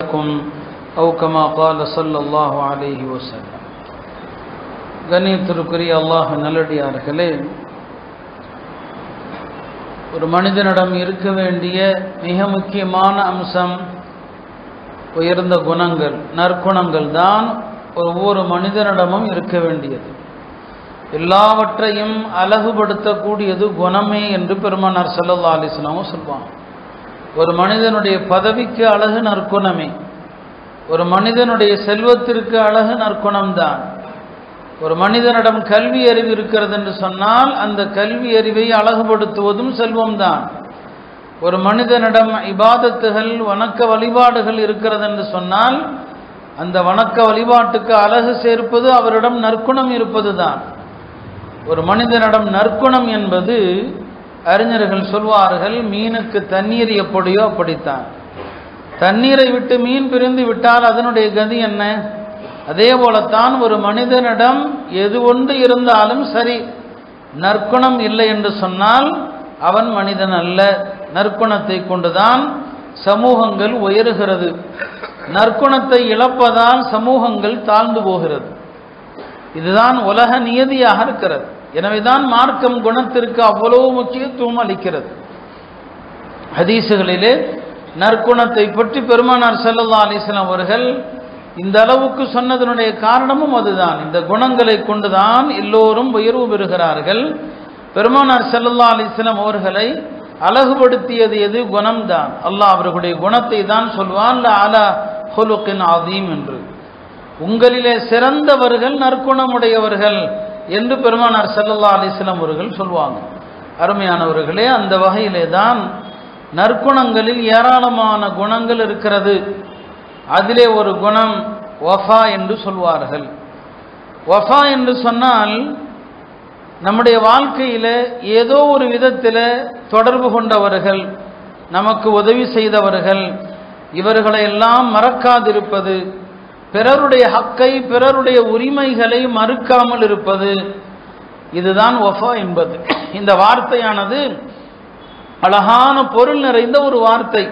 أو كما قال صلى الله عليه وسلم. கண்ணியத்திற்குரிய அல்லாஹ் நல்லடியார்களே, ஒரு மனிதனிடம் இருக்க வேண்டிய மிக முக்கியமான அம்சம் உயர்ந்த குணங்கள், நற்குணங்கள் தான் ஒவ்வொரு மனிதனிடமும் இருக்க வேண்டியது. எல்லாவற்றையும் அழகுபடுத்தக்கூடியது குணமே என்று பெருமானார் ஸல்லல்லாஹு அலைஹி வஸல்லம் சொல்வாங்க. ஒரு மனிதனுடைய பதவிக்கு அழகு நற்குணமே, ஒரு மனிதனுடைய செல்வத்திற்கு அழகு நற்குணம்தான். ஒரு மனிதனிடம் கல்வி அறிவு இருக்கிறது என்று சொன்னால் அந்த கல்வி அறிவை அழகுபடுத்துவதும் செல்வம்தான். ஒரு மனிதனிடம் இபாதத்துகள், வணக்க வழிபாடுகள் இருக்கிறது என்று சொன்னால் அந்த வணக்க வழிபாட்டுக்கு அழகு சேர்ப்பது அவரிடம் நற்குணம் இருப்பது தான். ஒரு மனிதனிடம் நற்குணம் என்பது, அறிஞர்கள் சொல்வார்கள், மீனுக்கு தண்ணீர் எப்படியோ அப்படித்தான். தண்ணீரை விட்டு மீன் பிரிந்து விட்டால் அதனுடைய கதி என்ன? அதே போலத்தான் ஒரு மனிதனிடம் எது ஒன்று இருந்தாலும் சரி, நற்குணம் இல்லை என்று சொன்னால் அவன் மனிதன் அல்ல. நற்குணத்தை கொண்டுதான் சமூகங்கள் உயருகிறது. நற்குணத்தை இழப்பதால் சமூகங்கள் தாழ்ந்து போகிறது. இதுதான் உலக நியதியாக இருக்கிறது. எனவேதான் மார்க்கம் குணத்திற்கு அவ்வளவு முக்கியத்துவம் அளிக்கிறது. ஹதீசுகளிலே நற்குணத்தை பற்றி பெருமானார் ஸல்லல்லாஹு அலைஹி வஸல்லம் அவர்கள் இந்த அளவுக்கு சொன்னதனுடைய காரணமும் அதுதான். இந்த குணங்களை கொண்டுதான் எல்லோரும் உயர்வு பெறுகிறார்கள். பெருமானார் ஸல்லல்லாஹு அலைஹி வஸல்லம் அவர்களை அழகுபடுத்தியது எது? குணம்தான். அல்லாஹ் அவர்களுடைய குணத்தை தான் சொல்வான், லஅலா ஹுலுகின் அதீம் என்று. உங்களிலே சிறந்தவர்கள் நற்குணமுடையவர்கள் என்று பெருமானார் ஸல்லல்லாஹு அலைஹி வஸல்லம் அவர்கள் சொல்வாங்க. அருமையானவர்களே, அந்த வகையிலே தான் நற்குணங்களில் ஏராளமான குணங்கள் இருக்கிறது. அதிலே ஒரு குணம் வஃபா என்று சொல்வார்கள். வஃபா என்று சொன்னால் நம்முடைய வாழ்க்கையில் ஏதோ ஒரு விதத்தில் தொடர்பு கொண்டவர்கள், நமக்கு உதவி செய்தவர்கள், இவர்களை எல்லாம் மறக்காதிருப்பது, பிறருடைய ஹக்கை, பிறருடைய உரிமைகளை மறுக்காமல் இருப்பது, இதுதான் வஃபா என்பது. இந்த வார்த்தையானது அழகான பொருள் நிறைந்த ஒரு வார்த்தை.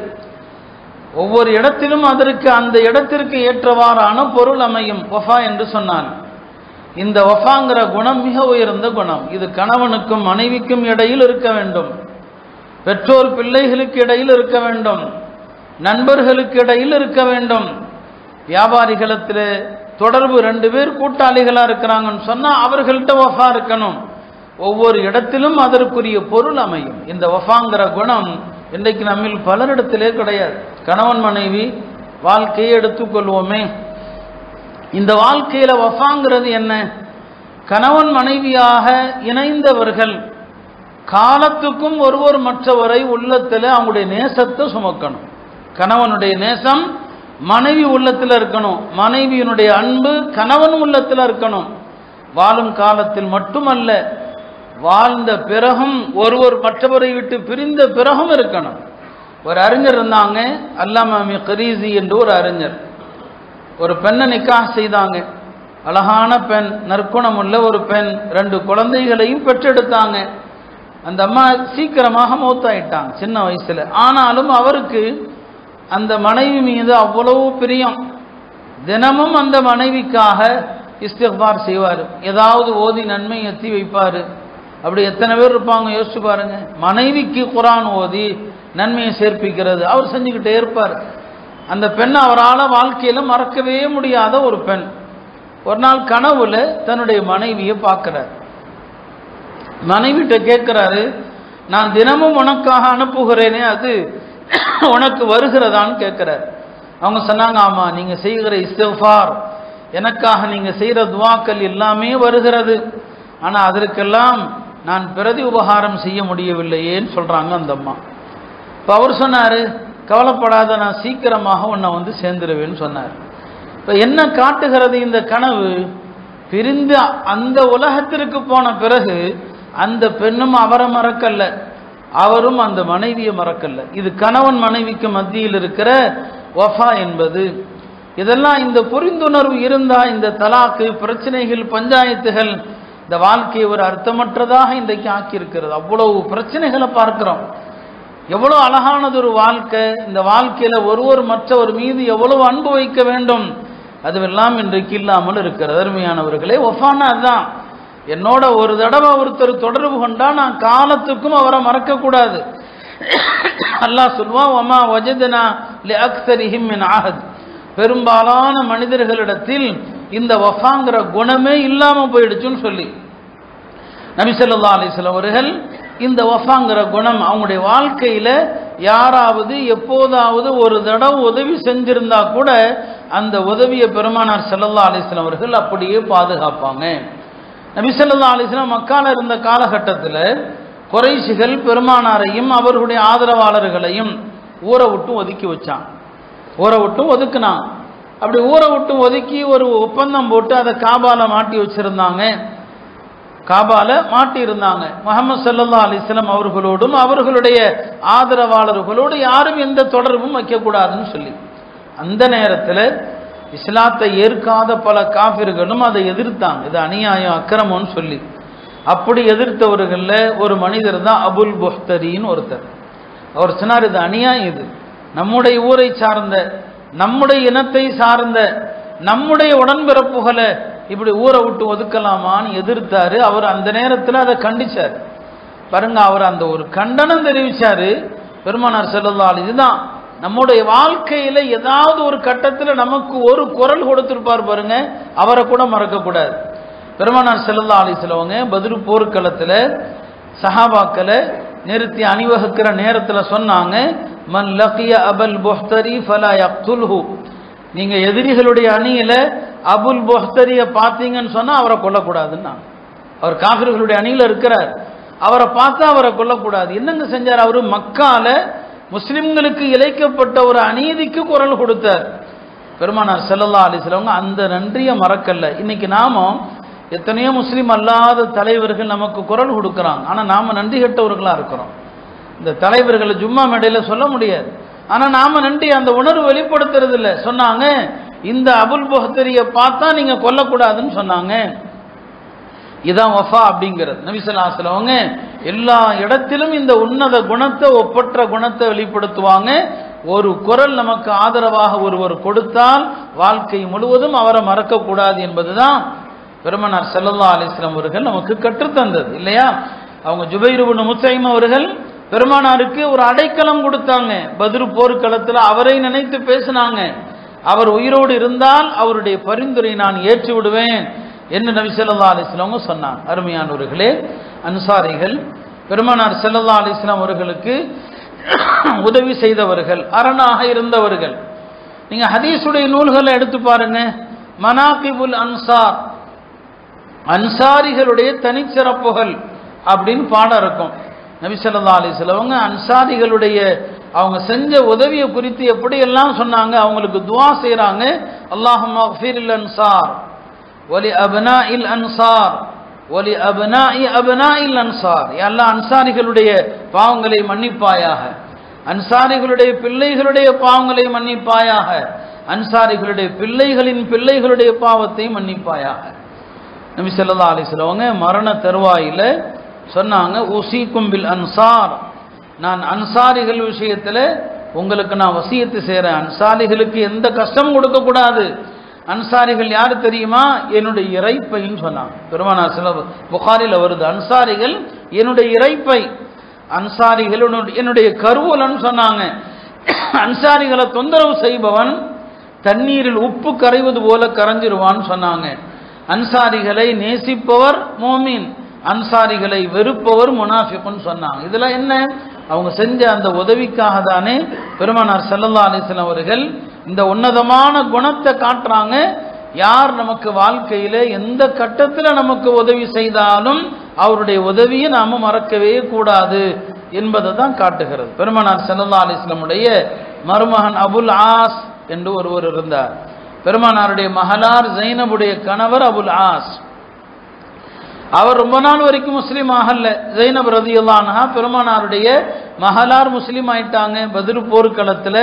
ஒவ்வொரு இடத்திலும் அதற்கு அந்த இடத்திற்கு ஏற்றவாறான பொருள் அமையும் வஃபா என்று சொன்னால். இந்த வஃபாங்கிற குணம் மிக உயர்ந்த குணம். இது கணவனுக்கும் மனைவிக்கும் இடையில் இருக்க வேண்டும், பெற்றோர் பிள்ளைகளுக்கு இடையில் இருக்க வேண்டும், நண்பர்களுக்கு இடையில் இருக்க வேண்டும். வியாபாரிகளத்தில் தொடர்பு, 2 பேர் கூட்டாளிகளாக இருக்கிறாங்கன்னு சொன்னால் அவர்கள்ட்ட வஃபா இருக்கணும். ஒவ்வொரு இடத்திலும் அதற்குரிய பொருள் அமையும். இந்த வஃபாங்கிற குணம் இன்றைக்கு நம்மில் பலரிடத்திலே கிடையாது. கணவன் மனைவி வாழ்க்கையை எடுத்துக்கொள்வோமே, இந்த வாழ்க்கையில் வஃபாங்கிறது என்ன? கணவன் மனைவியாக இணைந்தவர்கள் காலத்துக்கும் ஒருவர் மற்றவரை உள்ளத்தில் அவங்களுடைய நேசத்தை சுமக்கணும். கணவனுடைய நேசம் மனைவி உள்ளத்தில் இருக்கணும், மனைவியினுடைய அன்பு கணவன் உள்ளத்தில் இருக்கணும். வாழும் காலத்தில் மட்டுமல்ல, வாழ்ந்த பிறகும், ஒருவர் மற்றவரை விட்டு பிரிந்த பிறகும் இருக்கணும். ஒரு அறிஞர் இருந்தாங்க, அல்லாமா மிக்ரீஸி என்று ஒரு அறிஞர். ஒரு பெண்ணை நிக்காஹ் செய்தாங்க. அழகான பெண், நற்குணம் உள்ள ஒரு பெண், 2 குழந்தைகளையும் பெற்றெடுத்தாங்க. அந்த அம்மா சீக்கிரமாக மௌத்தாயிட்டாங்க சின்ன வயசுல. ஆனாலும் அவருக்கு அந்த மனைவி மீது அவ்வளவு பிரியம். தினமும் அந்த மனைவிக்காக இஸ்திக்பார் செய்வார், ஏதாவது ஓதி நன்மை எத்தி வைப்பார். அப்படி எத்தனை பேர் இருப்பாங்க யோசிச்சு பாருங்க. மனைவிக்கு குர்ஆன் ஓதி நன்மையை சேர்ப்பிக்கிறது அவர் செஞ்சுக்கிட்டே இருப்பார். அந்த பெண் அவரால் வாழ்க்கையில் மறக்கவே முடியாத ஒரு பெண். ஒரு நாள் கனவுல தன்னுடைய மனைவியை பார்க்கிறார். மனைவிட்ட கேட்கிறாரு, நான் தினமும் உனக்காக அனுப்புகிறேனே, அது உனக்கு வருகிறதான்னு கேட்கிறார். அவங்க சொன்னாங்க, ஆமா, நீங்க செய்கிற இஸ்திக்பார், எனக்காக நீங்க செய்கிற துவாக்கள் எல்லாமே வருகிறது, ஆனா அதற்கெல்லாம் நான் பிரதி உபகாரம் செய்ய முடியவில்லையேன்னு சொல்றாங்க அந்த அம்மா. இப்போ அவர் சொன்னாரு, கவலைப்படாத, நான் சீக்கிரமாக உன்னை வந்து சேர்ந்துருவேன்னு சொன்னார். இப்போ என்ன காட்டுகிறது இந்த கனவு? பிரிந்து அந்த உலகத்திற்கு போன பிறகு அந்த பெண்ணும் அவரை மறக்கல்ல, அவரும் அந்த மனைவியை மறக்கல்ல. இது கணவன் மனைவிக்கு மத்தியில் இருக்கிற வஃபா என்பது. இதெல்லாம் இந்த புரிந்துணர்வு இருந்தால் இந்த தலாக்கு பிரச்சனைகள், பஞ்சாயத்துகள், இந்த வாழ்க்கையை ஒரு அர்த்தமற்றதாக இன்றைக்கு ஆக்கியிருக்கிறது. அவ்வளவு பிரச்சனைகளை பார்க்கிறோம். எவ்வளவு அழகானது ஒரு வாழ்க்கை. இந்த வாழ்க்கையில ஒருவர் மற்றவர் மீது எவ்வளவு அன்பு வைக்க வேண்டும், அதுவெல்லாம் இன்றைக்கு இல்லாமல் இருக்கிறது. அருமையானவர்களே, வஃபானா அதுதான். என்னோட ஒரு தடவை ஒருத்தர் தொடர்பு கொண்டா நான் காலத்துக்கும் அவரை மறக்க கூடாது. அல்லாஹ் சொல்வான், வமா வஜதனா லிஅக்ஸரிஹிம் மின் அஹத், பெரும்பாலான மனிதர்களிடத்தில் இந்த வஃபாங்கிற குணமே இல்லாம போயிடுச்சுன்னு சொல்லி நபி ஸல்லல்லாஹு அலைஹி வஸல்லம் அவர்கள் இந்த வஃபாங்கிற குணம் அவங்களுடைய வாழ்க்கையில யாராவது எப்போதாவது ஒரு தடவை உதவி செஞ்சிருந்தா கூட அந்த உதவியை பெருமானார் ஸல்லல்லாஹு அலைஹி வஸல்லம் அவர்கள் அப்படியே பாதுகாப்பாங்க. நபி ஸல்லல்லாஹு அலைஹி வஸல்லம் மக்கால இருந்த காலகட்டத்தில் குறைஷிகள் பெருமானாரையும் அவர்களுடைய ஆதரவாளர்களையும் ஊரை விட்டு ஒதுக்கி வச்சான். ஊரை விட்டு ஒதுக்குனான். அப்படி ஊரை விட்டு ஒதுக்கி ஒரு ஒப்பந்தம் போட்டு அதை காபால மாட்டி வச்சிருந்தாங்க. காபால மாட்டி இருந்தாங்க. முஹம்மது ஸல்லல்லாஹு அலைஹி வஸல்லம் அவர்களோடும் அவர்களுடைய ஆதரவாளர்களோடு யாரும் எந்த தொடர்பும் வைக்கக்கூடாதுன்னு சொல்லி அந்த நேரத்தில் இஸ்லாத்தை ஏற்காத பல காஃபிர்களும் அதை எதிர்த்தாங்க. இது அநியாயம், அக்கிரமம்னு சொல்லி. அப்படி எதிர்த்தவர்களில் ஒரு மனிதர் தான் அபுல் புஹ்தரின்னு ஒருத்தர். அவர் சொன்னார், இது அநியாயம், இது நம்முடைய ஊரை சார்ந்த, நம்முடைய இனத்தை சார்ந்த, நம்முடைய உடன்பிறப்புகளை இப்படி ஊரை விட்டு ஒதுக்கலாமான்னு எதிர்த்தாரு. அவர் அந்த நேரத்தில் அதை கண்டிச்சார். பாருங்க, அவர் அந்த ஒரு கண்டனம் தெரிவிச்சாரு. பெருமானார் ஸல்லல்லாஹு அலைஹி வஸல்லம் இதுதான் நம்முடைய வாழ்க்கையில ஏதாவது ஒரு கட்டத்தில் நமக்கு ஒரு குரல் கொடுத்திருப்பார் பாருங்க, அவரை கூட மறக்க கூடாது. பெருமானார் ஸல்லல்லாஹு அலைஹி வஸல்லம் பத்ரு போர்க்களத்தில் சஹாபாக்களை நிறுத்தி அணிவகுக்கிற நேரத்தில் சொன்னாங்க, மன் லகிய அபுல் புஹ்தரி ஃபலா யக்துல்ஹு, நீங்க எதிரிகளுடைய அணியில அபுல் புஹ்தரியை பார்த்தீங்கன்னு சொன்னா அவரை கொல்லக்கூடாதுன்னா. அவர் காஃபிர்களுடைய அணியில இருக்கிறார், அவரை பார்த்தா அவரை கொல்லக்கூடாது. என்னங்க செஞ்சார்? அவரு மக்கால முஸ்லிம்களுக்கு இழைக்கப்பட்ட ஒரு அநீதிக்கு குரல் கொடுத்தார். பெருமானார் ஸல்லல்லாஹு அலைஹி வஸல்லம் அந்த நன்றியை மறக்கல. இன்னைக்கு நாம எத்தனையோ முஸ்லீம் அல்லாத தலைவர்கள் நமக்கு குரல் கொடுக்குறாங்க, ஆனால் நாம நன்றி கெட்டவர்களாக இருக்கிறோம். இந்த தலைவர்களை ஜும்மா மேடையில சொல்ல முடியாது, ஆனால் நாம நன்றி அந்த உணர்வு வெளிப்படுத்துறது இல்லை. சொன்னாங்க, இந்த அபுல் புஹ்தரியை பார்த்தா நீங்க கொல்லக்கூடாதுன்னு சொன்னாங்க. இதான் வஃபா அப்படிங்கிறது. நபி ஸல்லல்லாஹு அலைஹி வஸல்லம் எல்லா இடத்திலும் இந்த உன்னத குணத்தை, ஒப்பற்ற குணத்தை வெளிப்படுத்துவாங்க. ஒரு குரல் நமக்கு ஆதரவாக ஒருவர் கொடுத்தால் வாழ்க்கை முழுவதும் அவரை மறக்கக்கூடாது என்பதுதான் பெருமானார் ஸல்லல்லாஹு அலைஹி வஸல்லம் அவர்கள் நமக்கு கற்றுத்தந்தது இல்லையா? அவங்க ஜுபைர் இப்னு முத்தைம் அவர்கள் பெருமானாருக்கு ஒரு அடைக்கலம் கொடுத்தாங்க. பத்ரு போர்க்களத்தில் அவரை நினைத்து பேசினாங்க. அவர் உயிரோடு இருந்தால் அவருடைய பரிந்துரை நான் ஏற்று விடுவேன் என்று நபி ஸல்லல்லாஹு அலைஹி வஸல்லம் சொன்னாங்க. அருமையானவர்களே, அன்சாரிகள் பெருமானார் ஸல்லல்லாஹு அலைஹி வஸல்லம் அவர்களுக்கு உதவி செய்தவர்கள், அரணாக இருந்தவர்கள். நீங்க ஹதீஸுடைய நூல்களை எடுத்து பாருங்க, மனாகிபுல் அன்சார், அன்சாரிகளுடைய தனிச்சிறப்புகள் அப்படின்னு பாடம் இருக்கும். நபி ஸல்லல்லாஹு அலைஹி வஸல்லம் அன்சாரிகளுடைய அவங்க செஞ்ச உதவியை குறித்து எப்படி எல்லாம் சொன்னாங்க. அவங்களுக்கு துஆ செய்றாங்க, அல்லாஹும்ம அக்ஃபிரில் அன்சார் வலி அப்னாஇல் அன்சார் வலி அப்னாஇ அப்னாஇல் அன்சார். யா அல்லாஹ், அன்சாரிகளுடைய பாவங்களை மன்னிப்பாயாக, அன்சாரிகளுடைய பிள்ளைகளுடைய பாவங்களை மன்னிப்பாயாக, அன்சாரிகளுடைய பிள்ளைகளின் பிள்ளைகளுடைய பாவத்தை மன்னிப்பாயாக. நபி ஸல்லல்லாஹு அலைஹி வஸல்லம் மரண தருவாயில சொன்னாங்க, உஸீக்கும் பில் அன்சார், நான் அன்சாரிகள் விஷயத்துல உங்களுக்கு நான் வசியத்து செய்றேன். அன்சாரிகளுக்கு எந்த கஷ்டமும் கொடுக்க கூடாது. அன்சாரிகள் யாரு தெரியுமா? என்னுடைய இறைப்பைன்னு சொன்னாங்க. பெருமானார் ஸல்லல்லாஹு புகாரில வருது, அன்சாரிகள் என்னுடைய இறைப்பை, அன்சாரிகள் என்னுடைய கருவூலன்னு சொன்னாங்க. அன்சாரிகளை தொந்தரவு செய்பவன் தண்ணீரில் உப்பு கரைவது போல கரைஞ்சிருவான்னு சொன்னாங்க. அன்சாரிகளை நேசிப்பவர் மோமின், அன்சாரிகளை வெறுப்பவர் முனாஃபிக்குன்னு சொன்னாங்க. இதுல என்ன? அவங்க செஞ்ச அந்த உதவிக்காக தானே பெருமானார் ஸல்லல்லாஹு அலைஹி வஸல்லம் அவர்கள் இந்த உன்னதமான குணத்தை காட்டுறாங்க. யார் நமக்கு வாழ்க்கையில எந்த கட்டத்தில் நமக்கு உதவி செய்தாலும் அவருடைய உதவியை நாம மறக்கவே கூடாது என்பதை தான் காட்டுகிறது. பெருமானார் ஸல்லல்லாஹு அலைஹி வஸல்லம் உடைய மருமகன் அபுல் ஆஸ் என்று ஒருவர் இருந்தார். பெருமானாருடைய மகளார் ஜைனபுடைய கணவர் அபுல் ஆஸ். அவர் ரொம்ப நாள் வரைக்கும் முஸ்லீம் ஆகல. ஜைனப் ரலியல்லாஹு அன்ஹா பெருமானாருடைய மகளார் முஸ்லீம் ஆயிட்டாங்க. பத்ரு போர்க்களத்தில்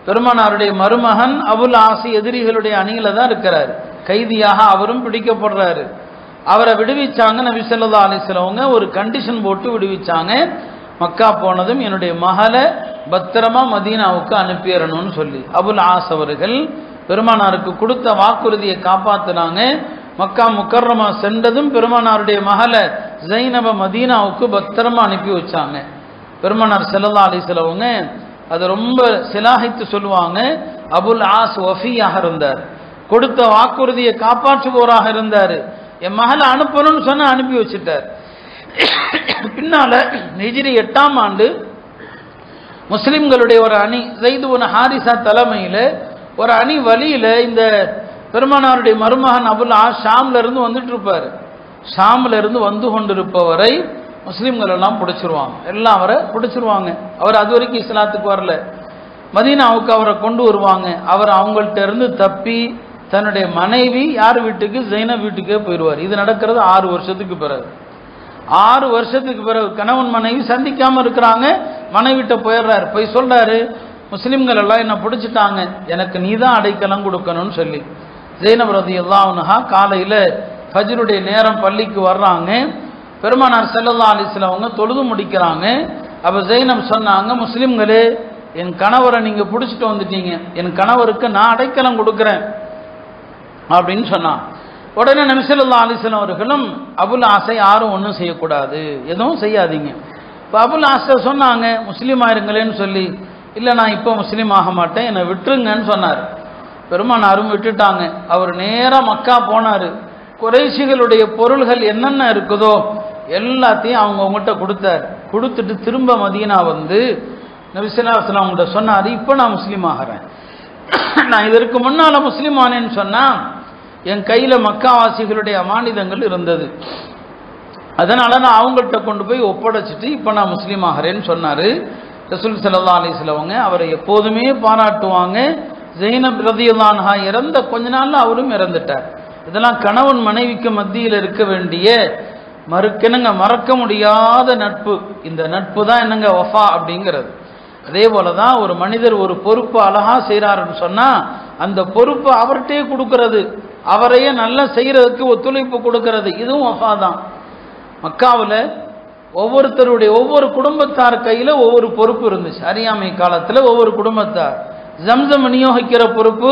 பெருமானாருடைய மருமகன் அபுல் ஆஸ் எதிரிகளுடைய அணியில தான் இருக்கிறார். கைதியாக அவரும் பிடிக்கப்படுறாரு. அவரை விடுவிச்சாங்க. நபி ஸல்லல்லாஹு அலைஹி வஸல்லம் ஒரு கண்டிஷன் போட்டு விடுவிச்சாங்க. மக்கா போனதும் என்னுடைய மகளை பத்திரமா மதீனாவுக்கு அனுப்பிடணும்னு சொல்லி அபுல் ஆஸ் அவர்கள் பெருமானாருக்கு கொடுத்த வாக்குறுதியை காப்பாத்தினாங்க. மக்கா முக்கர்ரமா சென்றதும் பெருமானாருடைய மகளை ஜைனப மதீனாவுக்கு பத்திரமா அனுப்பி வச்சாங்க. பெருமானார் ஸல்லல்லாஹு அலைஹி வஸல்லம் அதை ரொம்ப சிலாகித்து சொல்லுவாங்க. அபுல் ஆஸ் வஃபியாக இருந்தார், கொடுத்த வாக்குறுதியை காப்பாற்றுவோராக இருந்தார். என் மகளை அனுப்பணும்னு சொன்ன அனுப்பி வச்சுட்டார். பின்னால ஹிஜ்ரி 8ஆம் ஆண்டு முஸ்லிம்களுடைய ஒரு அணி ஸைத் இப்னு ஹாரிஸா தலைமையில ஒரு அணி வழியில இந்த பெருமானாருடைய மருமகன் அபுல் ஆஸ் ஷாம்ல இருந்து வந்துட்டு இருப்பாரு. ஷாம்ல இருந்து வந்து கொண்டிருப்பவரை முஸ்லிம்கள் எல்லாம் பிடிச்சிருவாங்க, எல்லாம் அவரை பிடிச்சிருவாங்க. அவர் அது வரைக்கும் இஸ்லாத்துக்கு வரல. மதீனாவுக்கு அவரை கொண்டு வருவாங்க. அவர் அவங்கள்ட்ட இருந்து தப்பி தன்னுடைய மனைவி யார் வீட்டுக்கு, ஜைனப் வீட்டுக்கே போயிடுவார். இது நடக்கிறது 6 வருஷத்துக்கு பிறகு. 6 வருஷத்துக்கு பிறகு கணவன் மனைவி சந்திக்காம இருக்கிறாங்க. மனைவிட்ட போயிடுறாரு, போய் சொல்றாரு, முஸ்லிம்கள் எல்லாம் என்ன பிடிச்சிட்டாங்க, எனக்கு நீ தான் அடைக்கலம் கொடுக்கணும்னு சொல்லி. ஜைனப் ரலியல்லாஹு அன்ஹா காலையில ஃபஜ்ருடைய நேரம் பள்ளிக்கு வர்றாங்க. பெருமானார் ஸல்லல்லாஹு அலைஹி வஸல்லம் அவங்க தொழுது முடிக்கிறாங்க. அப்ப ஜைனப் சொன்னாங்க, முஸ்லிம்களே, என் கணவரை நீங்க பிடிச்சிட்டு வந்துட்டீங்க, என் கணவருக்கு நான் அடைக்கலம் கொடுக்குறேன் அப்படின்னு சொன்னான். உடனே நபி ஸல்லல்லாஹு அலைஹி வஸல்லம் அவர்களும் அபுல் ஆஸை யாரும் ஒன்றும் செய்யக்கூடாது, எதுவும் செய்யாதீங்க. இப்போ அபுல் ஆஸ சொன்னாங்க, முஸ்லீம் ஆயிருங்களேன்னு சொல்லி. இல்லை, நான் இப்போ முஸ்லீம் ஆக மாட்டேன், என்னை விட்டுருங்கன்னு சொன்னார். பெருமானாரும் விட்டுட்டாங்க. அவர் நேராக மக்கா போனார். குறைஷிகளுடைய பொருள்கள் என்னென்ன இருக்குதோ எல்லாத்தையும் அவங்ககிட்ட கொடுத்தார். கொடுத்துட்டு திரும்ப மதீனா வந்து நபி ஸல்லல்லாஹு அலைஹி வஸல்லம் அவங்கள்ட்ட சொன்னார், இப்போ நான் முஸ்லீம் ஆகிறேன். நான் இதற்கு முன்னால் முஸ்லீம் ஆனேன்னு சொன்னால் என் கையில் மக்காவாசிகளுடைய அமானிதங்கள் இருந்தது, அதனால நான் அவங்கள்ட்ட கொண்டு போய் ஒப்படைச்சிட்டு இப்போ நான் முஸ்லீம் ஆகிறேன்னு சொன்னார். ரசூல் ஸல்லல்லாஹு அலைஹி வஸல்லம் அவரை எப்போதுமே பாராட்டுவாங்க. ஜைனப் ரலியல்லாஹு அன்ஹா இறந்த கொஞ்ச நாள்ல அவரும் இறந்துட்டார். இதெல்லாம் கணவன் மனைவிக்கு மத்தியில் இருக்க வேண்டிய மறக்க முடியாத நட்பு. இந்த நட்பு தான் என்னங்க வஃபா அப்படிங்கிறது. அதே போலதான் ஒரு மனிதர் ஒரு பொறுப்பு அழகா செய்யறாருன்னு சொன்னா அந்த பொறுப்பு அவர்கிட்டே கொடுக்கறது, அவரையே நல்லா செய்யறதுக்கு ஒத்துழைப்பு கொடுக்கறது, இதுவும் வஃபா தான். மக்காவில் ஒவ்வொருத்தருடைய ஒவ்வொரு குடும்பத்தார் கையில ஒவ்வொரு பொறுப்பு இருந்துச்சு. அறியாமை காலத்துல ஒவ்வொரு குடும்பத்தார். ஜம்சம் விநியோகிக்கிற பொறுப்பு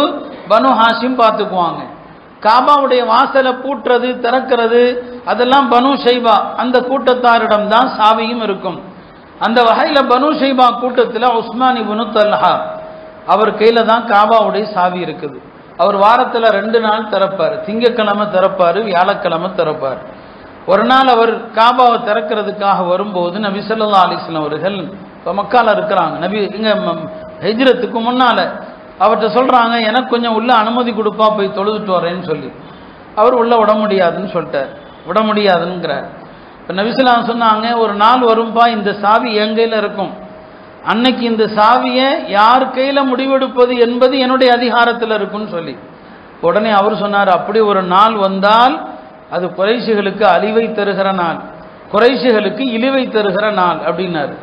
பனு ஹாஷிம் பார்த்துக்குவாங்க. காபாவுடைய வாசலை பூட்டுறது திறக்கிறது அதெல்லாம் பனு ஷைபா, அந்த கூட்டத்தாரிடம் தான் சாவியும் இருக்கும். அந்த வகையில பனு ஷைபா கூட்டத்தில் உஸ்மான் இப்னு தல்ஹா அவர் கையில தான் காபாவுடைய சாவி இருக்குது. அவர் வாரத்தில் 2 நாள் திறப்பார், திங்கக்கிழமை திறப்பார், வியாழக்கிழமை திறப்பார். ஒரு நாள் அவர் காபாவை திறக்கிறதுக்காக வரும்போது நபி ஸல்லல்லாஹு அலைஹி வஸல்லம் அவர்கள் இப்போ மக்கால இருக்கிறாங்க. நபி இங்க ஹிஜ்ரத்துக்கு முன்னால அவர்கிட்ட சொல்றாங்க, எனக்கு கொஞ்சம் உள்ள அனுமதி கொடுப்பா, போய் தொழுதுட்டு வரேன்னு சொல்லி. அவர் உள்ள விட முடியாதுன்னு சொல்லிட்டார், விட முடியாதுங்கிறார். இப்போ நபி ஸல்லல்லாஹு அலைஹி வஸல்லம் சொன்னாங்க, ஒரு நாள் வரும்பா இந்த சாவி என் கையில் இருக்கும், அன்னைக்கு இந்த சாவியை யார் கையில முடிவெடுப்பது என்பது என்னுடைய அதிகாரத்தில் இருக்குன்னு சொல்லி. உடனே அவர் சொன்னார், அப்படி ஒரு நாள் வந்தால் அது குறைஷிகளுக்கு அழிவை தருகிற நாள், குறைஷிகளுக்கு இழிவை தருகிற நாள் அப்படின்னாரு.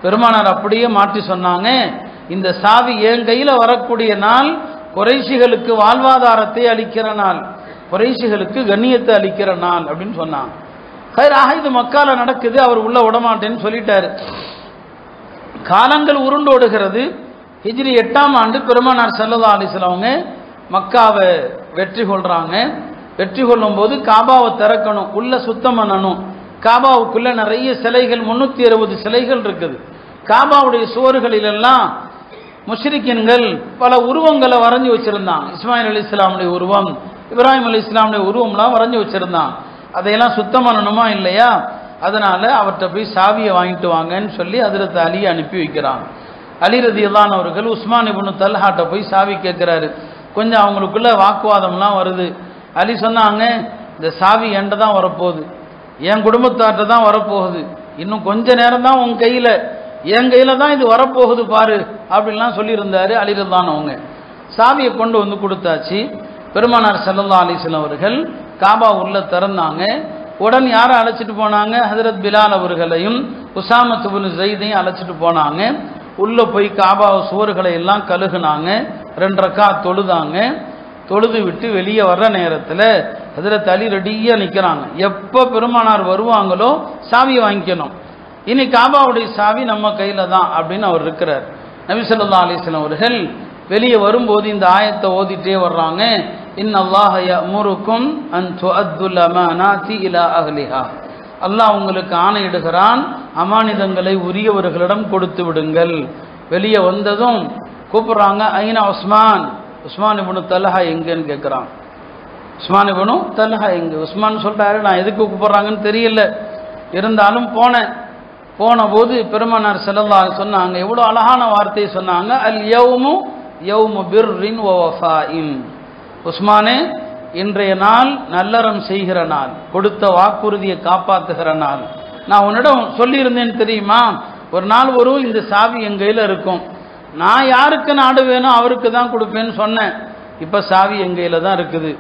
பெருமானார் அப்படியே மாற்றி சொன்னாங்க, இந்த சாவி என் கையில வரக்கூடிய நாள் குறைஷிகளுக்கு வாழ்வாதாரத்தை அளிக்கிற நாள், குறைஷிகளுக்கு கண்ணியத்தை அளிக்கிற நாள் அப்படின்னு சொன்னாங்க. இது மக்கால நடக்குது, அவர் உள்ள விடமாட்டேன்னு சொல்லிட்டாரு. காலங்கள் உருண்டோடுகிறது. ஹிஜ்ரி 8ஆம் ஆண்டு பெருமானார் ஸல்லல்லாஹு அலைஹி வஸல்லம் அவங்க மக்காவை வெற்றி கொள்றாங்க. வெற்றி கொள்ளும் போது காபாவை திறக்கணும், உள்ள சுத்தம் பண்ணணும். காபாவுக்குள்ள நிறைய சிலைகள், 360 சிலைகள் இருக்குது. காபாவுடைய சுவர்களிலெல்லாம் முஷ்ரிக்கீன்கள் பல உருவங்களை வரைஞ்சி வச்சிருந்தாங்க. இஸ்மாயில் அலைஹிஸ்ஸலாமுடைய உருவம், இப்ராஹிம் அலைஹிஸ்ஸலாமுடைய உருவம்லாம் வரைஞ்சி வச்சிருந்தாங்க. அதையெல்லாம் சுத்தம் பண்ணணுமா இல்லையா, அதனால அவர்கிட்ட போய் சாவியை வாங்கிட்டு வாங்கன்னு சொல்லி ஹஜ்ரத் அலியை அனுப்பி வைக்கிறாங்க. அலி ரலியல்லாஹு அவர்கள் உஸ்மான் இப்னு தல்ஹாட்ட போய் சாவி கேட்கிறாரு. கொஞ்சம் அவங்களுக்குள்ள வாக்குவாதம்லாம் வருது. அலி சொன்னாங்க, இந்த சாவி என்கிட்ட தான் வரப்போகுது, என் குடும்பத்தார்கிட்ட தான் வரப்போகுது, இன்னும் கொஞ்ச நேரம் தான் உன் கையில, என் கையில தான் இது வரப்போகுது பாரு அப்படின்லாம் சொல்லியிருந்தாரு அலி ரலியல்லாஹு அவங்க. சாவியை கொண்டு வந்து கொடுத்தாச்சு. பெருமானார் ஸல்லல்லாஹு அலைஹி வஸல்லம் அவர்கள் காபா உள்ள திறந்தாங்க. உடன் யாரை அழைச்சிட்டு போனாங்க, ஹஜ்ரத் பிலால் அவர்களையும் உசாமத் இப்னு ஸைதையும் அழைச்சிட்டு போனாங்க. உள்ள போய் காபா சுவர்களை எல்லாம் கழுகுனாங்க, 2 ரக்காத் தொழுதாங்க. தொழுது விட்டு வெளியே வர்ற நேரத்தில் ஹஜ்ரத் அலி ரெடியாக நிற்கிறாங்க. எப்போ பெருமானார் வருவாங்களோ சாவியை வாங்கிக்கணும். இனி காபாவுடைய சாவி நம்ம கையில தான் அப்படின்னு அவர் இருக்கிறார். நபி ஸல்லல்லாஹு அலைஹி வஸல்லம் அவர்கள் வெளியே வரும்போது இந்த ஆயத்தை ஓதிட்டே வர்றாங்க. இன்னல்லாஹ யஅமுருக்கும் அன் துஅத்துல் அமானாதி இலா அஹ்லிஹா. அல்லாஹ் உங்களுக்கு ஆணையிடுகிறான், அமானிதங்களை உரியவர்களிடம் கொடுத்து விடுங்கள். வெளியே வந்ததும் கூப்பிடுறாங்க, ஐனா உஸ்மான், உஸ்மான் இப்னு தல்ஹா எங்கன்னு கேட்குறான். உஸ்மான் இப்னு தல்ஹா எங்க? உஸ்மான் சொல்றாரு, நான் எதுக்கு கூப்பிடுறாங்கன்னு தெரியல, இருந்தாலும் போன போது பெருமானார் ஸல்லல்லாஹு அலைஹி சொன்னாங்க, எவ்வளோ அழகான வார்த்தையை சொன்னாங்க, அல் யௌமு யௌமு பிர்ரின் வ வஃபாஇன். உஸ்மானே, இன்றைய நாள் நல்லறம் செய்கிற நாள், கொடுத்த வாக்குறுதியை காப்பாற்றுகிற நாள். நான் உன்னிடம் சொல்லியிருந்தேன் தெரியுமா, ஒரு நாள் வரும் இந்த சாவி என் கையில் இருக்கும், நான் யாருக்கு நாடு வேணும் அவருக்கு தான் கொடுப்பேன்னு சொன்னேன். இப்போ சாவி என் கையில் தான் இருக்குது.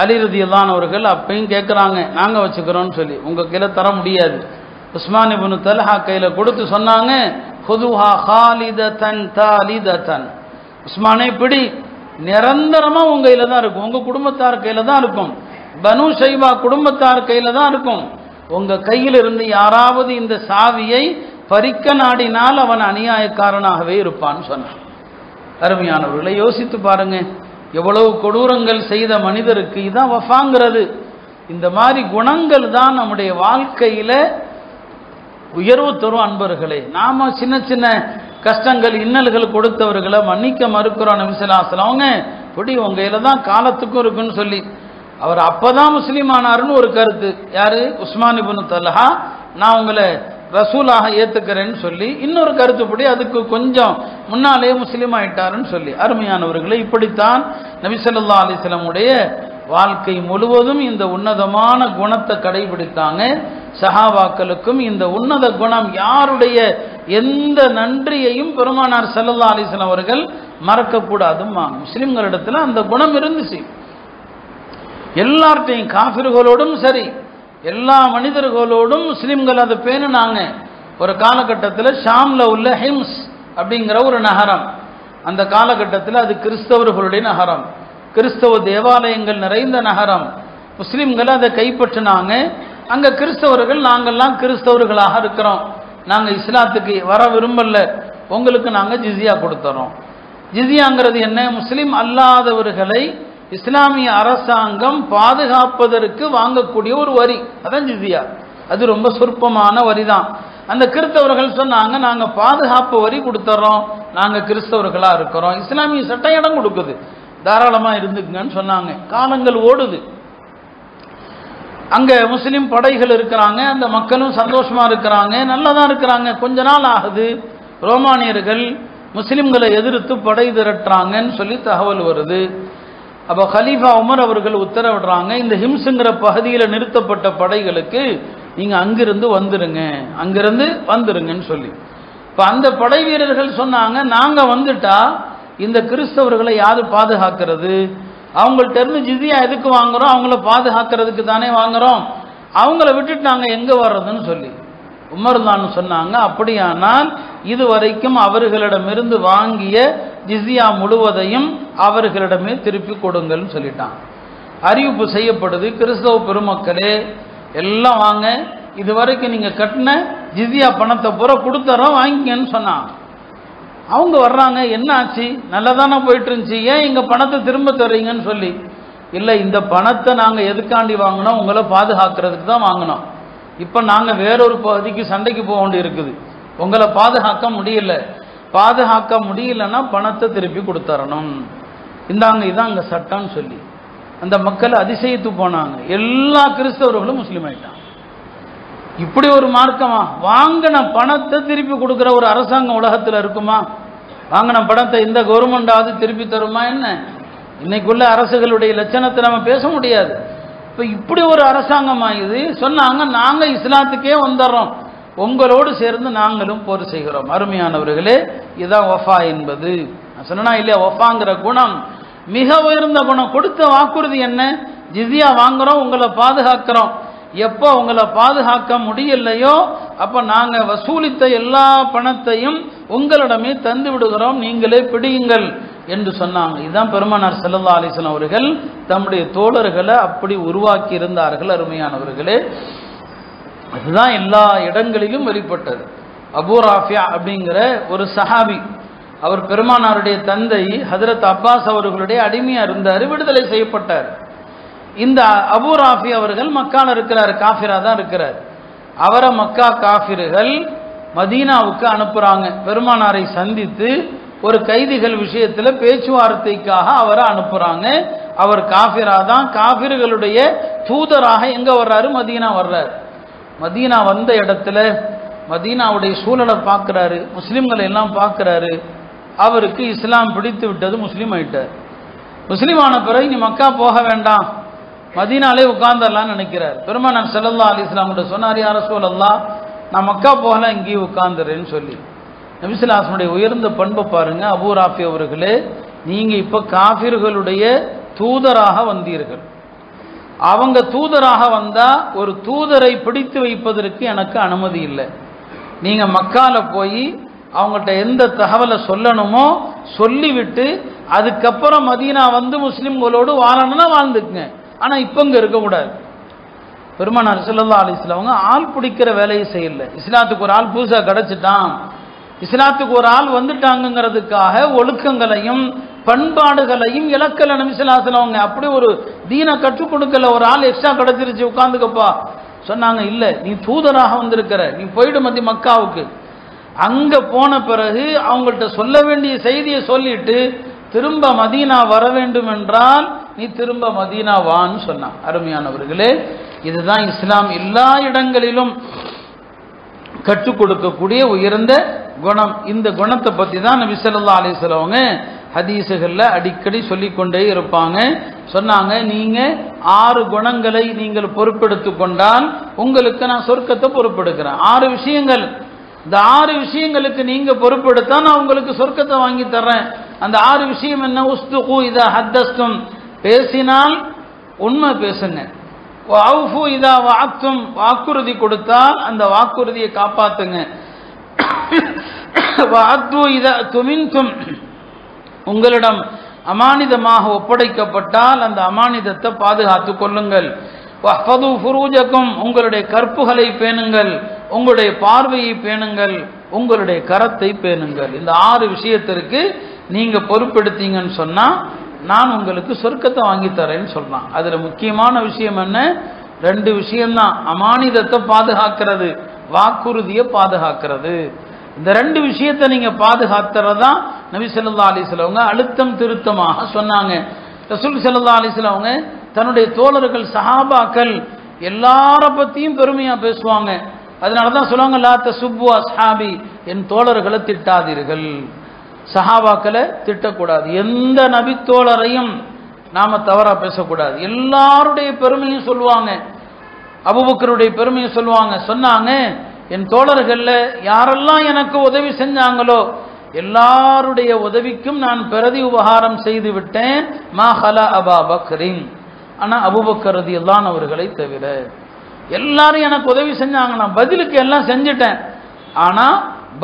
அலி ரலியல்லாஹு அவர்கள் அப்பையும் கேட்குறாங்க, நாங்கள் வச்சுக்கிறோன்னு சொல்லி, உங்கள் கையில் தர முடியாது. உஸ்மான் இப்னு தல்ஹா கையில் கொடுத்து சொன்னாங்க, ஹுதுஹா ஹாலிததன் தாலிததன். உஸ்மானே பிடி, நிரந்தரமா உங்க கையில தான் இருக்கும், உங்க குடும்பத்தார் கையில தான் இருக்கும், பனு ஷைபா குடும்பத்தார் கையில தான் இருக்கும். உங்க கையில் இருந்து யாராவது இந்த சாவியை பறிக்க நாடினால் அவன் அநியாயக்காரனாகவே இருப்பான்னு சொன்னான். அருமையானவர்களை யோசித்து பாருங்க, எவ்வளவு கொடூரங்கள் செய்த மனிதருக்கு இதான் வஃபாங்கிறது. இந்த மாதிரி குணங்கள் தான் நம்முடைய வாழ்க்கையில உயர்வு தரும். அன்பர்களே, நாம சின்ன சின்ன கஷ்டங்கள் இன்னல்கள் கொடுத்தவர்களை மன்னிக்க மறுக்கிறோம். நபி ஸல்லல்லாஹு அலைஹி வஸல்லம் அவங்க பொடி உங்க கையில தான் காலத்துக்கும் இருக்குன்னு சொல்லி, அவர் அப்பதான் முஸ்லீம் ஆனாருன்னு ஒரு கருத்து. யாரு? உஸ்மான் இப்னு தல்ஹா, நான் உங்களை ரசூலாக ஏத்துக்கிறேன்னு சொல்லி. இன்னொரு கருத்துப்படி அதுக்கு கொஞ்சம் முன்னாலே முஸ்லீம் ஆயிட்டாருன்னு சொல்லி. அருமையானவர்களை, இப்படித்தான் நபி ஸல்லல்லாஹு அலைஹி வஸல்லம் உடைய வாழ்க்கை முழுவதும் இந்த உன்னதமான குணத்தை கடைபிடித்தாங்க. சஹாபாக்களுக்கும் இந்த உன்னத குணம், யாருடைய எந்த நன்றியையும் பெருமானார் ஸல்லல்லாஹு அலைஹி வஸல்லம் அவர்கள் மறக்கக்கூடாதுமா. முஸ்லிம்களிடத்துல அந்த குணம் இருந்துச்சு. எல்லார்ட்டையும், காஃபிர்களோடும் சரி, எல்லா மனிதர்களோடும் முஸ்லிம்கள் அதை பேணுனாங்க. ஒரு காலகட்டத்தில் ஷாம்ல உள்ள ஹிம்ஸ் அப்படிங்கிற ஒரு நகரம், அந்த காலகட்டத்தில் அது கிறிஸ்தவர்களுடைய நகரம், கிறிஸ்தவ தேவாலயங்கள் நிறைந்த நகரம். முஸ்லிம்கள் அதை கைப்பற்றினாங்க. அங்க கிறிஸ்தவர்கள், நாங்கள்லாம் கிறிஸ்தவர்களாக இருக்கிறோம், நாங்கள் இஸ்லாத்துக்கு வர விரும்பல, உங்களுக்கு நாங்கள் ஜிஸியா கொடுத்துறோம். ஜிஸியாங்கிறது என்ன? முஸ்லிம் அல்லாதவர்களை இஸ்லாமிய அரசாங்கம் பாதுகாப்பதற்கு வாங்கக்கூடிய ஒரு வரி, அதான் ஜிஸியா. அது ரொம்ப சொற்பமான வரி தான். அந்த கிறிஸ்தவர்கள் சொன்னாங்க, நாங்க பாதுகாப்பு வரி கொடுத்துறோம், நாங்க கிறிஸ்தவர்களா இருக்கிறோம், இஸ்லாமிய சட்டம் இடம் கொடுக்குது, தாராளமா இருந்துக்குங்கன்னு சொன்னாங்க. காலங்கள் ஓடுது, அங்க முஸ்லிம் படைகள் இருக்கிறாங்க, அந்த மக்களும் சந்தோஷமா இருக்கிறாங்க, நல்லதான் இருக்கிறாங்க. கொஞ்ச நாள் ஆகுது, ரோமானியர்கள் முஸ்லிம்களை எதிர்த்து படை திரட்டுறாங்கன்னு சொல்லி தகவல் வருது. அப்போ கலீஃபா உமர் அவர்கள் உத்தரவிடுறாங்க, இந்த ஹிம்ஸுங்கிற பகுதியில் நிறுத்தப்பட்ட படைகளுக்கு நீங்க அங்கிருந்து வந்துருங்கன்னு சொல்லி. இப்போ அந்த படை வீரர்கள் சொன்னாங்க, நாங்க வந்துட்டா இந்த கிறிஸ்தவர்களை யாரு பாதுகாக்கிறது? அவங்கள்ட்ட இருந்து ஜிஸியா எதுக்கு வாங்குறோம்? அவங்கள பாதுகாக்கிறதுக்கு தானே வாங்குறோம், அவங்கள விட்டுட்டு நாங்க எங்க வர்றதுன்னு சொல்லி உமர் தான் சொன்னாங்க, அப்படியானால் இதுவரைக்கும் அவர்களிடமிருந்து வாங்கிய ஜிஸியா முழுவதையும் அவர்களிடமே திருப்பி கொடுங்கள்னு சொல்லிட்டான். அறிவிப்பு செய்யப்படுது, கிறிஸ்தவ பெருமக்களே எல்லாம் வாங்க, இதுவரைக்கும் நீங்க கட்டின ஜிஸியா பணத்தை பூரா கொடுத்துறோம், வாங்கிக்கன்னு சொன்னான். அவங்க வர்றாங்க, என்ன ஆச்சு, நல்லதானே போயிட்டு இருந்துச்சு, ஏன் எங்க பணத்தை திரும்ப தர்றீங்கன்னு சொல்லி. இல்லை, இந்த பணத்தை நாங்க எதுக்காண்டி வாங்கினோம்? உங்களை பாதுகாக்கிறதுக்கு தான் வாங்கினோம். இப்போ நாங்க வேறொரு பகுதிக்கு சண்டைக்கு போக வேண்டி இருக்குது, உங்களை பாதுகாக்க முடியல, பாதுகாக்க முடியலன்னா பணத்தை திருப்பி கொடுத்தரணும், இந்தாங்க இதான் அங்க சட்டம்னு சொல்லி அந்த மக்கள் அதிசயித்து போனாங்க. எல்லா கிறிஸ்தவர்களும் முஸ்லீம் ஆயிட்டாங்க. இப்படி ஒரு மார்க்கமா? வாங்கின பணத்தை திருப்பி கொடுக்கிற ஒரு அரசாங்கம் உலகத்தில் இருக்குமா? வாங்கின பணத்தை இந்த கவர்மெண்டாவது திருப்பி தருமா? என்ன இன்னைக்குள்ள அரசுகளுடைய லட்சணத்தை நம்ம பேச முடியாது. இப்போ இப்படி ஒரு அரசாங்கமா இது? சொன்னாங்க, நாங்க இஸ்லாத்துக்கே வந்துடுறோம், உங்களோடு சேர்ந்து நாங்களும் போர் செய்கிறோம். அருமையானவர்களே, இதுதான் வஃபா என்பது. சொன்னா இல்லையா, வஃபாங்கிற குணம் மிக உயர்ந்த குணம். கொடுத்த வாக்குறுதி என்ன? ஜிஸியா வாங்குறோம், உங்களை பாதுகாக்கிறோம். எப்போ உங்களை பாதுகாக்க முடியலையோ அப்ப நாங்க வசூலித்த எல்லா பணத்தையும் உங்களிடமே தந்து விடுகிறோம், நீங்களே பிடியுங்கள் என்று சொன்னாங்க. இதுதான் பெருமானார் ஸல்லல்லாஹு அலைஹி வஸல்லம் அவர்கள் தம்முடைய தோழர்களை அப்படி உருவாக்கி இருந்தார்கள். அருமையானவர்களே, அதுதான் எல்லா இடங்களிலும் வெளிப்பட்டது. அபூ ராஃபியா அப்படிங்கிற ஒரு சஹாபி, அவர் பெருமானாருடைய தந்தை ஹஜ்ரத் அப்பாஸ் அவர்களுடைய அடிமையா இருந்தார், விடுதலை செய்யப்பட்டார். இந்த அபூ ராஃபி அவர்கள் மக்கால இருக்கிறார், காஃபிரா தான் இருக்கிறார். அவரை மக்கா காஃபிர்கள் மதீனாவுக்கு அனுப்புறாங்க. பெருமானாரை சந்தித்து ஒரு கைதிகள் விஷயத்துல பேச்சுவார்த்தைக்காக அவரை அனுப்புறாங்க. அவர் காஃபிரா தான், காஃபிர்களுடைய தூதராக எங்க வர்றாரு? மதீனா வர்றாரு. மதீனா வந்த இடத்துல மதீனாவுடைய சூழலை பார்க்கிறாரு, முஸ்லிம்களை எல்லாம் பார்க்கிறாரு. அவருக்கு இஸ்லாம் பிடித்து விட்டது, முஸ்லீம் ஆயிட்டார். முஸ்லீம் ஆன பிறகு நீ மக்கா போக வேண்டாம், மதீனாலே உட்கார்ந்துடலான்னு நினைக்கிறார். பெருமானார் ஸல்லல்லாஹு அலைஹி வஸல்லம் கிட்ட சொன்னார், யா ரசூலல்லாஹ், நான் மக்கா போகல, இங்கேயே உட்கார்ந்துறேன்னு சொல்லி. நபி ஸல்லல்லாஹு அலைஹி வஸல்லம் உயர்ந்த பண்பை பாருங்க. அபூ ராஃபி அவர்களே, நீங்க இப்ப காஃபிர்களுடைய தூதராக வந்தீர்கள். அவங்க தூதராக வந்தா ஒரு தூதரை பிடித்து வைப்பதற்கு எனக்கு அனுமதி இல்லை. நீங்க மக்கால போய் அவங்கள்ட்ட எந்த தகவலை சொல்லணுமோ சொல்லிவிட்டு அதுக்கப்புறம் மதீனா வந்து முஸ்லிம்களோடு வாழணும்னா வாழ்ந்துக்குங்க, ஆனா இப்ப இங்க இருக்கக்கூடாது. பெருமானார் ஸல்லல்லாஹு அலைஹி வஸல்லம் அவங்க ஆள் பிடிக்கிற வேலையை செய்யல. இஸ்லாத்துக்கு ஒரு ஆள் புதுசா கிடைச்சிட்டான், இஸ்லாத்துக்கு ஒரு ஆள் வந்துட்டாங்கிறதுக்காக ஒழுக்கங்களையும் பண்பாடுகளையும் இலக்கல நபி ஸல்லல்லாஹு அலைஹி வஸல்லம் அப்படி ஒரு தீனை கற்றுக் கொடுக்கல. ஒரு ஆள் எக்ஸ்ட்ரா கிடைச்சிருச்சு உட்கார்ந்துக்கப்பா சொன்னாங்க. இல்ல, நீ தூதராக வந்திருக்கிற, நீ போயிடு மக்காவுக்கு. அங்க போன பிறகு அவங்கள்ட்ட சொல்ல வேண்டிய செய்தியை சொல்லிட்டு திரும்ப மதீனா வர வேண்டும் என்றால் நீ திரும்ப மதீனா வான்னு சொன்னான். அருமையானவர்களே, இதுதான் இஸ்லாம் எல்லா இடங்களிலும் கற்றுக் கொடுக்கக்கூடிய உயர்ந்த குணம். இந்த குணத்தை பத்தி தான் நபி ஸல்லல்லாஹு அலைஹி வஸல்லம் ஹதீஸுகள்ல அடிக்கடி சொல்லிக்கொண்டே இருப்பாங்க. சொன்னாங்க, நீங்க 6 குணங்களை நீங்கள் பொறுப்பெடுத்துக் கொண்டால் உங்களுக்கு நான் சொர்க்கத்தை பொறுப்பெடுக்கிறேன். 6 விஷயங்கள். இந்த 6 விஷயங்களுக்கு நீங்க பொறுப்பெடுத்தா நான் உங்களுக்கு சொர்க்கத்தை வாங்கி தர்றேன். அந்த 6 விஷயம் என்ன? உஸ்துகு இதா ஹத்தஸ்தும், பேசினால் உண்மை பேசுங்க. வஅஃபு இதா வஅத்தும், வாக்குறுதி கொடுத்தால் அந்த வாக்குறுதியை காப்பாத்துங்க. வஅத்து இதா துமின்தும், உங்களிடம் அமானிதமாக ஒப்படைக்கப்பட்டால் அந்த அமானிதத்தை பாதுகாத்துக் கொள்ளுங்கள். வஹ்ஃபது ஃபுரூஜக்கும், உங்களுடைய கற்புகளை பேணுங்கள், உங்களுடைய பார்வையை பேணுங்கள், உங்களுடைய கரத்தை பேணுங்கள். இந்த 6 விஷயத்திற்கு நீங்க பொறுப்பெடுத்தீங்கன்னு சொன்னா நான் உங்களுக்கு சொர்க்கத்தை வாங்கி தரேன்னு சொல்றான். அதுல முக்கியமான விஷயம் என்ன? 2 விஷயம்தான். அமானிதத்தை பாதுகாக்கிறது, வாக்குறுதியை பாதுகாக்கிறது. இந்த 2 விஷயத்தை நீங்க பாதுகாத்துறதா நபி ஸல்லல்லாஹு அலைஹி வஸல்லம் அழுத்தம் திருத்தமாக சொன்னாங்க. ரசூல் ஸல்லல்லாஹு அலைஹி வஸல்லம் தன்னுடைய தோழர்கள் சஹாபாக்கள் எல்லார பத்தியும் பெருமையா பேசுவாங்க. அதனாலதான் சொல்லுவாங்க, லா தசுப்பு அஸ்ஹாபி, என் தோழர்களை திட்டாதீர்கள். சஹாபாக்களை திட்டக்கூடாது, எந்த நபி தோழரையும் நாம தவறா பேசக்கூடாது. எல்லாருடைய பெருமையும் சொல்லுவாங்க, அபூபக்கருடைய பெருமையை சொல்லுவாங்க. சொன்னாங்க, என் தோழர்கள்ல யாரெல்லாம் எனக்கு உதவி செஞ்சாங்களோ எல்லாருடைய உதவிக்கும் நான் பிரதி உபகாரம் செய்து விட்டேன். மா ஹலா அபா பக்ரின், ஆனா அபூபக்கர் ரலியல்லாஹு அன்ஹு அவர்களை தவிர எல்லாரும் எனக்கு உதவி செஞ்சாங்க. நான் பதிலுக்கு எல்லாம் செஞ்சுட்டேன், ஆனா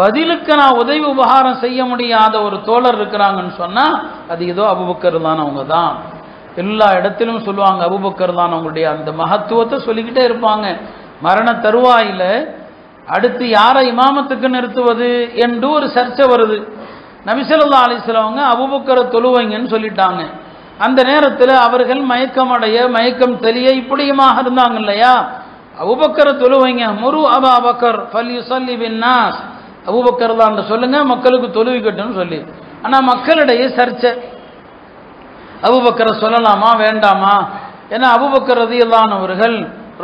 பதிலுக்கு நான் உதவி உபகாரம் செய்ய முடியாத ஒரு தோழர் இருக்கிறாங்கன்னு சொன்னா அது ஏதோ அபூபக்கர் தான், அவங்க தான். எல்லா இடத்திலும் சொல்லுவாங்க அபூபக்கர் தான். அவங்களுடைய அந்த மகத்துவத்தை சொல்லிக்கிட்டே இருப்பாங்க. மரண தருவாயில அடுத்து யாரை இமாமத்துக்கு நிறுத்துவது என்று ஒரு சர்ச்சை வருது. நபி ஸல்லல்லாஹு அலைஹி வஸல்லம் அபூபக்கரை தொழுவைங்கன்னு சொல்லிட்டாங்க. அந்த நேரத்தில் அவர்கள் மயக்கமடைய, மயக்கம் தெளிய இப்படியுமாக இருந்தாங்க இல்லையா. அபூபக்கரை தொழுவைங்க, முரு அபா பக்கர் ஃபல்யுஸல்லி பின்னாஸ், அபூபக்கர் தான் சொல்லுங்க, மக்களுக்கு தொழுவிக்கட்டும்னு சொல்லி. ஆனா மக்களிடையே சர்ச்சை, அபூபக்கரை சொல்லலாமா வேண்டாமா? ஏன்னா அபூபக்கர் ரலியல்லாஹு அன்ஹு அவர்கள்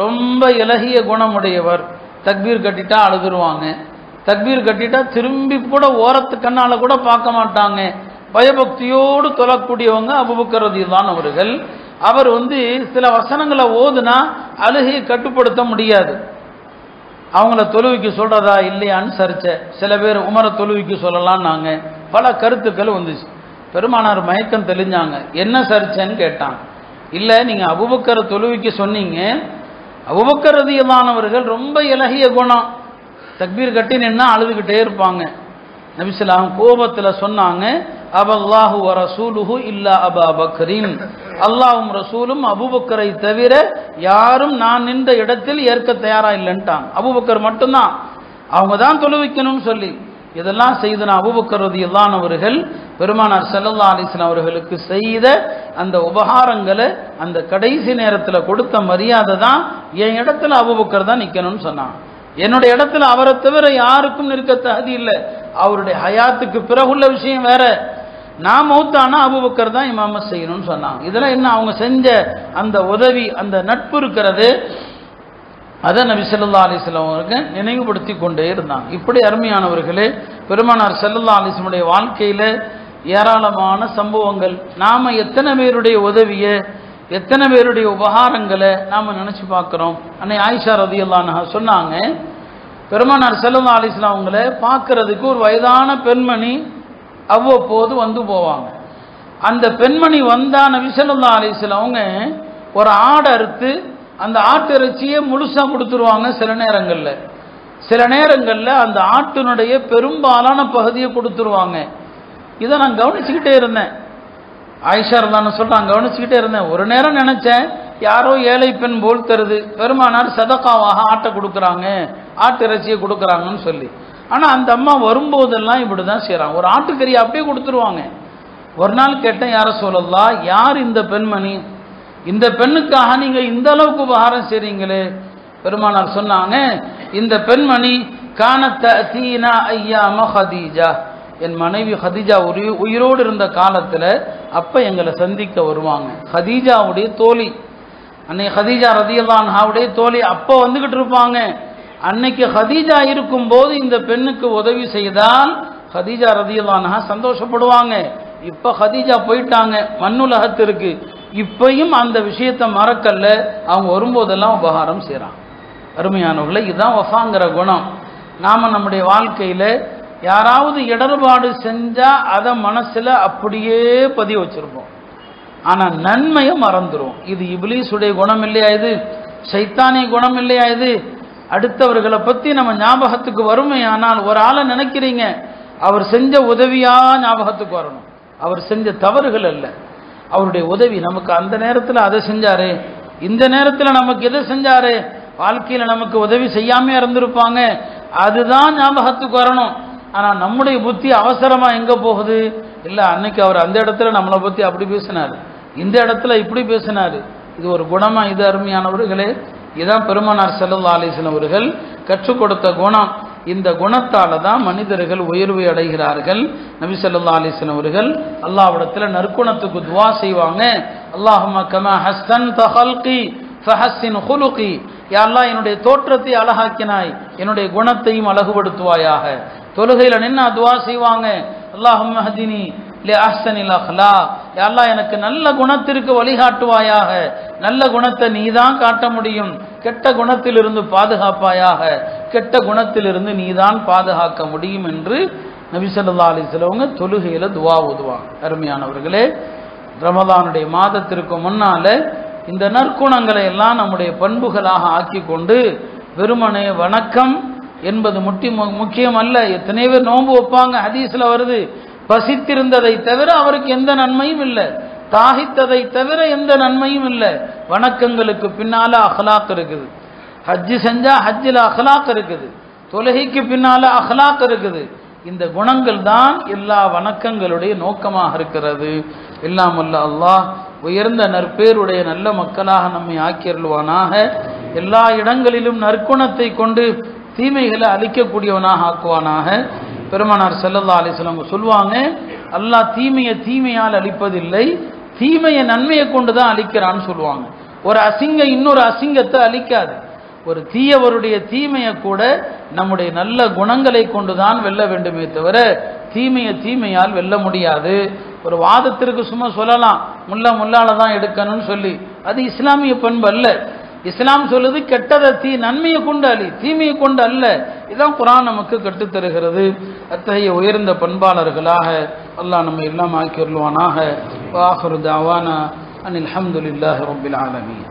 ரொம்ப இலகிய குணமுடையவர். தக்பீர் கட்டிட்டா அழுதுருவாங்க, தக்பீர் கட்டிட்டா திரும்பி கூட ஓரத்து கண்ணால கூட பார்க்க மாட்டாங்க. பயபக்தியோடு தொழக்கூடியவங்க அபூபக்கர் ரலியல்லாஹு அன்ஹு அவர்கள். அவர் சில வசனங்களை ஓதுனா அழுகையை கட்டுப்படுத்த முடியாது. அவங்கள தொழுவிக்கு சொல்றதா இல்லையான்னு சர்ச்சை. சில பேர் உமரை தொழுவிக்கு சொல்லலாம், நாங்க பல கருத்துக்கள் வந்துச்சு. பெருமானார் மயக்கம் தெளிஞ்சாங்க. என்ன சர்ச்சைன்னு கேட்டாங்க. இல்ல, நீங்க அபூபக்கரை தொழுவிக்கு சொன்னீங்க, அபூபக்கர் ரலியல்லாஹு அன்ஹு அவர்கள் ரொம்ப இலகிய குணம், தக்பீர் கட்டி நின்னா அழுதுகிட்டே இருப்பாங்க. நபி ஸல்லல்லாஹு கோபத்துல சொன்னாங்க, அபல்லாஹு வ ரசூலுஹு இல்லா அபா பக்ரின், அல்லாஹ்வும் ரசூலும் அபூபக்கரை தவிர யாரும் நான் நின்ற இடத்தில் ஏற்க தயாரா இல்லைன்ட்டாங்க. அபூபக்கர் மட்டும்தான், அவங்க தான் தொழுவிக்கணும்னு சொல்லி. இதெல்லாம் செய்தனா அபூபக்கர் ரலியல்லாஹு அவர்கள் பெருமானார் ஸல்லல்லாஹு அலைஹி வஸல்லம் அவர்களுக்கு செய்த அந்த உபகாரங்களை அந்த கடைசி நேரத்தில் கொடுத்த மரியாதை தான் என் இடத்துல அபூபக்கர் தான் நிற்கணும்னு சொன்னாங்க. என்னுடைய இடத்துல அவரை தவிர யாருக்கும் நிற்க தகுதி இல்லை. அவருடைய ஹயாத்துக்கு பிறகுள்ள விஷயம் வேற. நான் மௌத்தானா அபூபக்கர் தான் இமாமத் செய்யணும்னு சொன்னாங்க. இதெல்லாம் என்ன, அவங்க செஞ்ச அந்த உதவி, அந்த நட்பு இருக்கிறது, அதை நபி ஸல்லல்லாஹு அலைஹி வஸல்லம் அவர்கள் நினைவுபடுத்தி கொண்டே இருந்தாங்க. இப்படி அருமையானவர்களே, பெருமானார் ஸல்லல்லாஹு அலைஹி வஸல்லம் வாழ்க்கையில் ஏராளமான சம்பவங்கள், நாம் எத்தனை பேருடைய உதவியை, எத்தனை பேருடைய உபகாரங்களை நாம் நினச்சி பார்க்குறோம். அன்னை ஆயிஷா ரலியல்லாஹு அன்ஹா சொன்னாங்க, பெருமானார் ஸல்லல்லாஹு அலைஹி வஸல்லம் அவங்கள பார்க்கறதுக்கு ஒரு வயதான பெண்மணி அவ்வப்போது வந்து போவாங்க. அந்த பெண்மணி வந்தா நபி ஸல்லல்லாஹு அலைஹி வஸல்லம் அவங்க ஒரு ஆடை அறுத்து அந்த ஆட்டு இறைச்சியை முழுசா கொடுத்துருவாங்க. சில நேரங்களில் அந்த ஆட்டினுடைய பெரும்பாலான பகுதியை கொடுத்துருவாங்க. இதை நான் கவனிச்சுக்கிட்டே இருந்தேன். ஆயிஷா ரலியல்லாஹு சொல்றாங்க, கவனிச்சுக்கிட்டே இருந்தேன். ஒரு நேரம் நினைச்சேன், யாரோ ஏழை பெண் போல் தருது, பெருமானார் சதகாவாக ஆட்டை கொடுக்குறாங்க, ஆட்டு இறைச்சியை கொடுக்குறாங்கன்னு சொல்லி. ஆனால் அந்த அம்மா வரும்போதெல்லாம் இப்படி தான் செய்கிறாங்க, ஒரு ஆட்டுக்கறியை அப்படியே கொடுத்துருவாங்க. ஒரு நாள் கேட்டேன், யார சொல்லலாம், யார் இந்த பெண்மணி, இந்த பெண்ணுக்காக நீங்கள் இந்த அளவுக்கு உபகாரம் செய்றீங்களே? பெருமானார் சொன்னாங்க, இந்த பெண்மணி கானத் தஅதீனா ஐயாம ஹதீஜா, என் மனைவி ஹதீஜா உயிரோடு இருந்த காலத்தில் அப்போ எங்களை சந்திக்க வருவாங்க. ஹதீஜாவுடைய தோழி, அன்னை ஹதீஜா ரலியல்லாஹு அன்ஹாவுடைய தோழி அப்போ வந்துக்கிட்டு இருப்பாங்க. அன்னைக்கு ஹதீஜா இருக்கும்போது இந்த பெண்ணுக்கு உதவி செய்தால் ஹதீஜா ரலியல்லாஹு அன்ஹா சந்தோஷப்படுவாங்க. இப்போ ஹதீஜா போயிட்டாங்க, மண்ணுலகத்து இருக்கு, இப்பையும் அந்த விஷயத்தை மறக்கல்ல, அவங்க வரும்போதெல்லாம் உபகாரம் செய்கிறாங்க. அருமையானவர்களே, இதுதான் வஃபாங்கிற குணம். நாம் நம்முடைய வாழ்க்கையில் யாராவது இடர்பாடு செஞ்சால் அதை மனசில் அப்படியே பதிய வச்சுருப்போம், ஆனால் நன்மையை மறந்துடும். இது இப்லீஸுடைய குணம் இல்லையா? இது சைத்தானிய குணம் இல்லையா? இது அடுத்தவர்களை பற்றி நம்ம ஞாபகத்துக்கு வறுமை. ஆனால் ஒரு ஆளை நினைக்கிறீங்க, அவர் செஞ்ச உதவியா ஞாபகத்துக்கு வரணும், அவர் செஞ்ச தவறுகள் அல்ல, அவருடைய உதவி. நமக்கு அந்த நேரத்தில் அதை செஞ்சாரு, இந்த நேரத்தில் நமக்கு எதை செஞ்சாரு, வாழ்க்கையில் நமக்கு உதவி செய்யாமே இருந்திருப்பாங்க, அதுதான் ஞாபகத்துக்கு வரணும். ஆனால் நம்முடைய புத்தி அவசரமாக எங்கே போகுது? இல்லை, அன்னைக்கு அவர் அந்த இடத்துல நம்மளை பற்றி அப்படி பேசினார், இந்த இடத்துல இப்படி பேசினார். இது ஒரு குணமா? இது அருமையானவர்களே, இதுதான் பெருமானார் ஸல்லல்லாஹு அலைஹி வஸல்லம் அவர்கள் கற்றுக் கொடுத்த குணம். இந்த குணத்தால தான் மனிதர்கள் உயர்வை அடைகிறார்கள். நபி ஸல்லல்லாஹு அலைஹி வஸல்லம் அவர்கள் அல்லாஹ்விடத்தில் நற்குணத்துக்கு துஆ செய்வாங்க. அல்லாஹும்ம கமா ஹஸ்ஸன்த ஹல்கி ஃபஹஸ்ஸின் ஹுலுகி, யா அல்லாஹ் என்னுடைய தோற்றத்தை அழகாக்கினாய், என்னுடைய குணத்தையும் அழகுபடுத்துவாயாக. தொழுகையில் நின்று துஆ செய்வாங்க, அல்லாஹும்ம ஹதினி லி அஹ்ஸனில் அக்லாக், யா அல்லாஹ் எனக்கு நல்ல குணத்திற்கு வழிகாட்டுவாயாக, நல்ல குணத்தை நீ தான் காட்ட முடியும், கெட்ட குணத்திலிருந்து பாதுகாப்பாயாக, கெட்ட குணத்திலிருந்து நீ தான் பாதுகாக்க முடியும் என்று நபி ஸல்லல்லாஹு அலைஹி வஸல்லம் தொழுகையில் துஆ ஓதுவாங்க. அருமையானவர்களே, ரமலானுடைய மாதத்திற்கு முன்னால இந்த நற்குணங்களை எல்லாம் நம்முடைய பண்புகளாக ஆக்கி கொண்டு, வெறுமனே வணக்கம் என்பது முக்கியம் அல்ல. எத்தனை பேர் நோன்பு வைப்பாங்க, ஹதீஸ்ல வருது, பசித்திருந்ததை தவிர அவருக்கு எந்த நன்மையும் இல்லை, தாகித்ததை தவிர எந்த நன்மையும் இல்லை. வணக்கங்களுக்கு பின்னால அஹ்லாக் இருக்குது, ஹஜ்ஜு செஞ்சா ஹஜ்ஜில் அஹ்லாக் இருக்குது, தொழுகைக்கு பின்னால அஹ்லாக் இருக்குது. இந்த குணங்கள் தான் எல்லா வணக்கங்களுடைய நோக்கமாக இருக்கிறது. இல்லாமல்ல அல்லாஹ் உயர்ந்த நற்பேருடைய நல்ல மக்களாக நம்மை ஆக்கியருள்வானாக. எல்லா இடங்களிலும் நற்குணத்தை கொண்டு தீமைகளை அழிக்கக்கூடியவனாக ஆக்குவானாக. பெருமானார் ஸல்லல்லாஹு அலைஹி வஸல்லம் சொல்லுவாங்க, அல்லாஹ் தீமையை தீமையால் அழிப்பதில்லை, தீமையை நன்மையை கொண்டு தான் அழிக்கிறான்னு சொல்லுவாங்க. ஒரு அசிங்க இன்னொரு அசிங்கத்தை அழிக்காது. ஒரு தீயவருடைய தீமையை கூட நம்முடைய நல்ல குணங்களை கொண்டு தான் வெல்ல வேண்டுமே தவிர தீமையை தீமையால் வெல்ல முடியாது. ஒரு வாதத்திற்கு சும்மா சொல்லலாம், முல்லால தான் எடுக்கணும்னு சொல்லி, அது இஸ்லாமிய பண்பு அல்ல. இஸ்லாம் சொல்லுது கெட்டதை நன்மையை கொண்டு அழி, தீமையை கொண்டு அல்ல. இதான் குர்ஆன் நமக்கு கற்றுத்தருகிறது. அத்தகைய உயர்ந்த பண்பாளர்களாக அல்லாஹ் நம்ம எல்லாம் ஆக்கியருள்வானாக. வ ஆகிரு தஅவானா அனில் ஹம்துலில்லாஹி ரப்பில் ஆலமீன்.